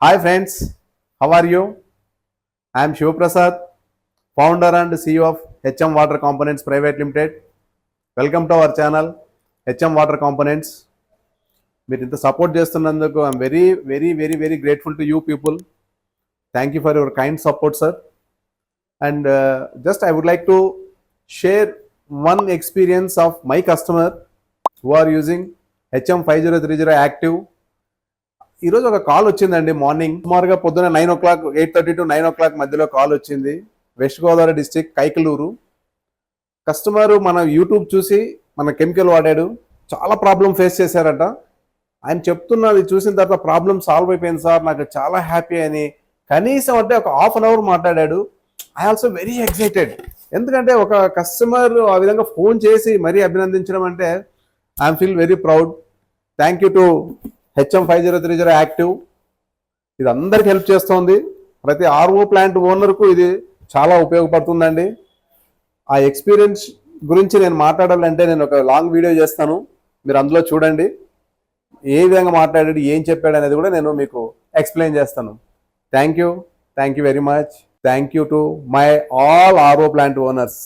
Hi friends, how are you? I am Shiv Prasad, founder and CEO of HM Water Components Private Limited. Welcome to our channel HM Water Components. మీరు ఇంత support చేస్తున్నందుకు I'm very grateful to you people. Thank you for your kind support sir. And just I would like to share one experience of my customer who are using HM5030 active. ఈరోజు ఒక call వచ్చిందండి morning, సుమారుగా పొద్దున 9 o'clock 8:30 to 9 o'clock మధ్యలో call వచ్చింది. West Godavari district Kaikaluru. Customer మన YouTube చూసి మన కెమికల్ వాడాడు, చాలా ప్రాబ్లం ఫేస్ చేశారట. ఆయన చెప్తున్నది చూసిన తర్వాత ప్రాబ్లం సాల్వ్ అయిపోయింది సార్, నాకు చాలా హ్యాపీ అని. కనీసం అంటే ఒక ½ an hour మాట్లాడాడు. I also very excited. ఎందుకంటే ఒక కస్టమర్ ఆ విధంగా ఫోన్ చేసి మరీ అభినందించడం అంటే I'm feel very proud. Thank you to HM5030 active. ఇది అందరికి హెల్ప్ చేస్తుంది. ప్రతి ఆర్ఓ ప్లాంట్ ఓనర్కు ఇది చాలా ఉపయోగపడుతుందండి. ఆ ఎక్స్పీరియన్స్ గురించి నేను మాట్లాడాలంటే నేను ఒక లాంగ్ వీడియో చేస్తాను, మీరు అందులో చూడండి. ఏ విధంగా మాట్లాడాడు, ఏం చెప్పాడు అనేది కూడా నేను మీకు ఎక్స్ప్లెయిన్ చేస్తాను. Thank you very much. Thank you to my all RO plant owners.